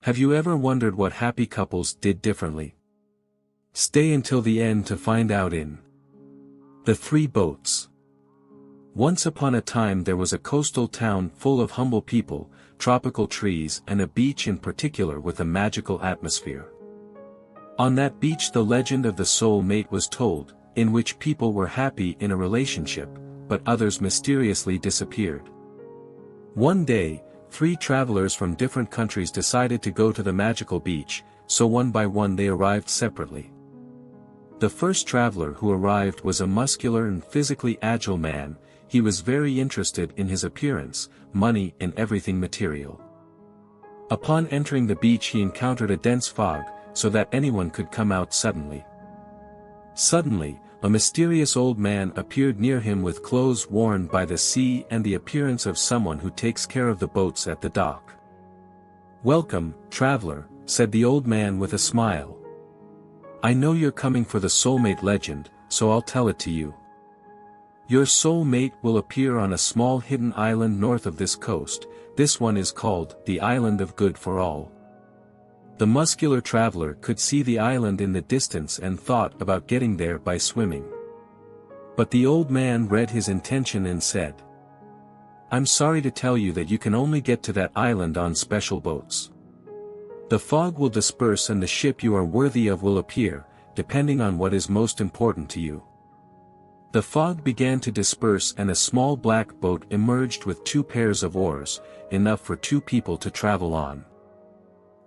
Have you ever wondered what happy couples did differently? Stay until the end to find out in The Three Boats. Once upon a time there was a coastal town full of humble people, tropical trees and a beach in particular with a magical atmosphere. On that beach the legend of the soul mate was told, in which people were happy in a relationship, but others mysteriously disappeared. One day, 3 travelers from different countries decided to go to the magical beach, so one by one they arrived separately. The first traveler who arrived was a muscular and physically agile man. He was very interested in his appearance, money and everything material. Upon entering the beach he encountered a dense fog, so that anyone could come out suddenly. Suddenly, a mysterious old man appeared near him with clothes worn by the sea and the appearance of someone who takes care of the boats at the dock. "Welcome, traveler," said the old man with a smile. "I know you're coming for the soulmate legend, so I'll tell it to you. Your soulmate will appear on a small hidden island north of this coast. This one is called the Island of Good for All." The muscular traveler could see the island in the distance and thought about getting there by swimming. But the old man read his intention and said, "I'm sorry to tell you that you can only get to that island on special boats. The fog will disperse and the ship you are worthy of will appear, depending on what is most important to you." The fog began to disperse and a small black boat emerged with 2 pairs of oars, enough for 2 people to travel on.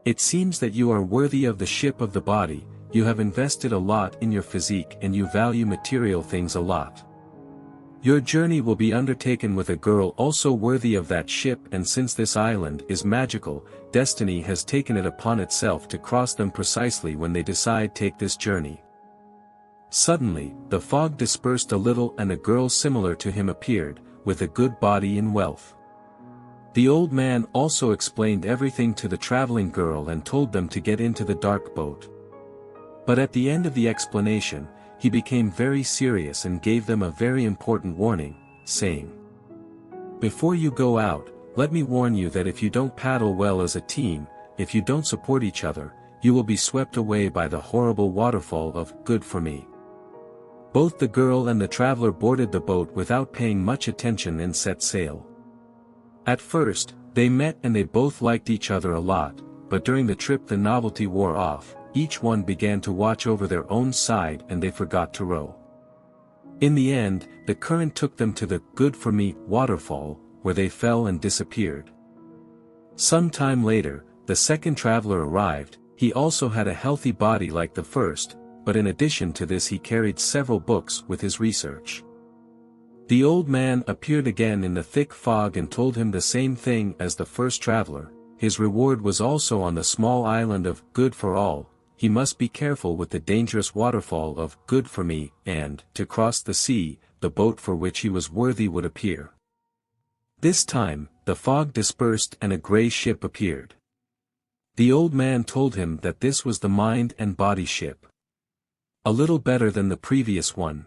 "It seems that you are worthy of the ship of the body. You have invested a lot in your physique and you value material things a lot. Your journey will be undertaken with a girl also worthy of that ship, and since this island is magical, destiny has taken it upon itself to cross them precisely when they decide take this journey." Suddenly, the fog dispersed a little and a girl similar to him appeared, with a good body and wealth. The old man also explained everything to the traveling girl and told them to get into the dark boat. But at the end of the explanation, he became very serious and gave them a very important warning, saying, "Before you go out, let me warn you that if you don't paddle well as a team, if you don't support each other, you will be swept away by the horrible waterfall of Good for Me." Both the girl and the traveler boarded the boat without paying much attention and set sail. At first, they met and they both liked each other a lot, but during the trip the novelty wore off, each one began to watch over their own side and they forgot to row. In the end, the current took them to the Good for Me waterfall, where they fell and disappeared. Some time later, the second traveler arrived. He also had a healthy body like the first, but in addition to this he carried several books with his research. The old man appeared again in the thick fog and told him the same thing as the first traveler. His reward was also on the small island of Good for All. He must be careful with the dangerous waterfall of Good for Me, and, to cross the sea, the boat for which he was worthy would appear. This time, the fog dispersed and a grey ship appeared. The old man told him that this was the mind and body ship. A little better than the previous one.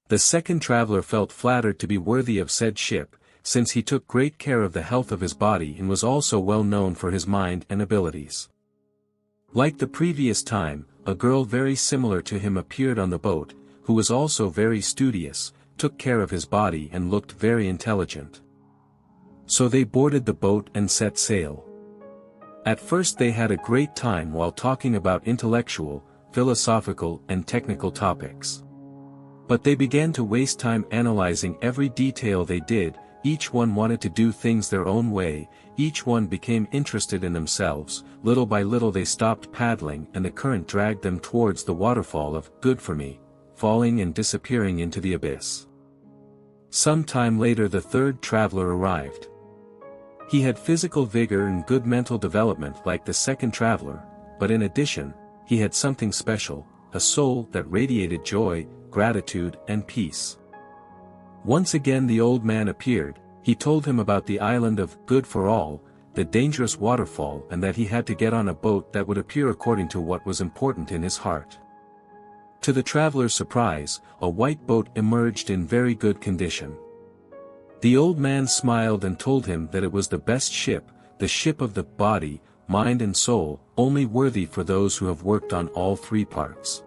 The second traveler felt flattered to be worthy of said ship, since he took great care of the health of his body and was also well known for his mind and abilities. Like the previous time, a girl very similar to him appeared on the boat, who was also very studious, took care of his body and looked very intelligent. So they boarded the boat and set sail. At first they had a great time while talking about intellectual, philosophical and technical topics. But they began to waste time analyzing every detail they did. Each one wanted to do things their own way, each one became interested in themselves. Little by little they stopped paddling and the current dragged them towards the waterfall of Good for Me, falling and disappearing into the abyss. Some time later the third traveler arrived. He had physical vigor and good mental development like the second traveler, but in addition, he had something special, a soul that radiated joy, gratitude and peace. Once again the old man appeared. He told him about the island of Good for All, the dangerous waterfall, and that he had to get on a boat that would appear according to what was important in his heart. To the traveler's surprise, a white boat emerged in very good condition. The old man smiled and told him that it was the best ship, the ship of the body, mind and soul, only worthy for those who have worked on all three parts.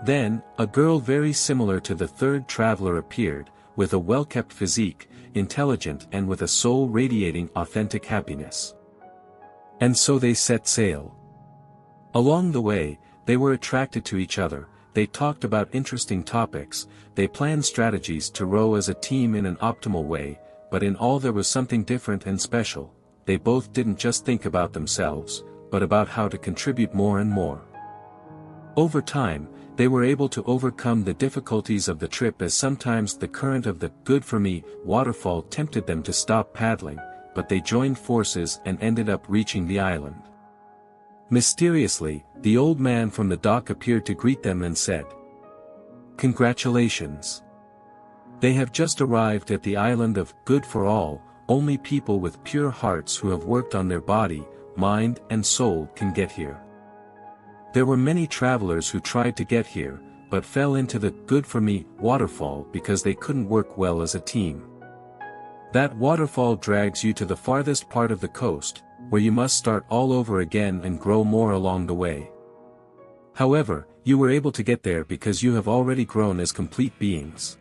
Then, a girl very similar to the third traveler appeared, with a well-kept physique, intelligent and with a soul radiating authentic happiness. And so they set sail. Along the way, they were attracted to each other, they talked about interesting topics, they planned strategies to row as a team in an optimal way, but in all there was something different and special. They both didn't just think about themselves, but about how to contribute more and more. Over time, they were able to overcome the difficulties of the trip, as sometimes the current of the "good for me" waterfall tempted them to stop paddling, but they joined forces and ended up reaching the island. Mysteriously, the old man from the dock appeared to greet them and said, "Congratulations. They have just arrived at the island of good for all. Only people with pure hearts who have worked on their body, mind and soul can get here." There were many travelers who tried to get here, but fell into the "good for me" waterfall because they couldn't work well as a team. That waterfall drags you to the farthest part of the coast, where you must start all over again and grow more along the way. However, you were able to get there because you have already grown as complete beings.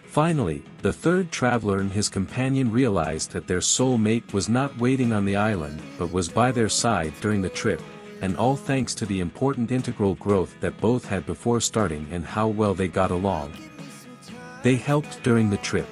Finally, the third traveler and his companion realized that their soul mate was not waiting on the island but was by their side during the trip, and all thanks to the important integral growth that both had before starting and how well they got along. They helped during the trip.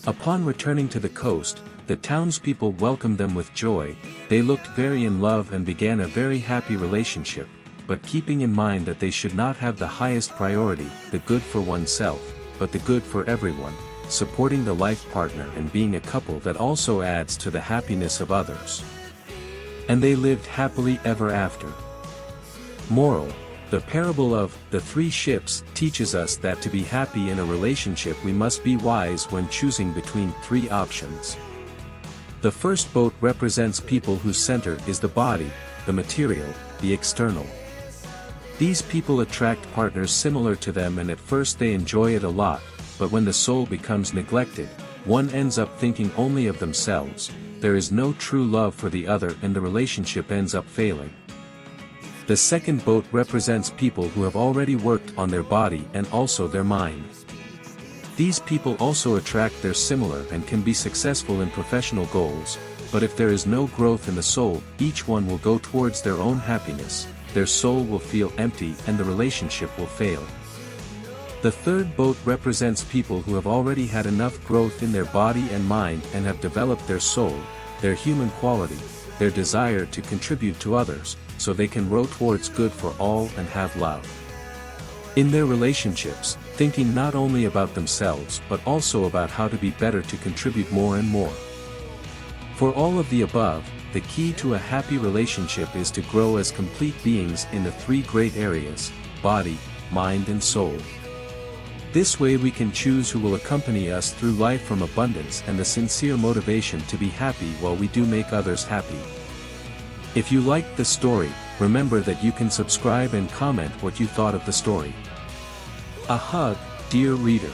Upon returning to the coast, the townspeople welcomed them with joy. They looked very in love and began a very happy relationship, but keeping in mind that they should not have the highest priority, the good for oneself, but the good for everyone, supporting the life partner and being a couple that also adds to the happiness of others. And they lived happily ever after. Moral: the parable of the three ships teaches us that to be happy in a relationship we must be wise when choosing between three options. The first boat represents people whose center is the body, the material, the external. These people attract partners similar to them and at first they enjoy it a lot, but when the soul becomes neglected, one ends up thinking only of themselves, there is no true love for the other and the relationship ends up failing. The second boat represents people who have already worked on their body and also their mind. These people also attract their similar and can be successful in professional goals, but if there is no growth in the soul, each one will go towards their own happiness, their soul will feel empty and the relationship will fail. The third boat represents people who have already had enough growth in their body and mind and have developed their soul, their human quality, their desire to contribute to others, so they can row towards good for all and have love. In their relationships, thinking not only about themselves but also about how to be better to contribute more and more. For all of the above, the key to a happy relationship is to grow as complete beings in the three great areas: body, mind and soul. This way we can choose who will accompany us through life from abundance and the sincere motivation to be happy while we do make others happy. If you liked the story, remember that you can subscribe and comment what you thought of the story. A hug, dear reader.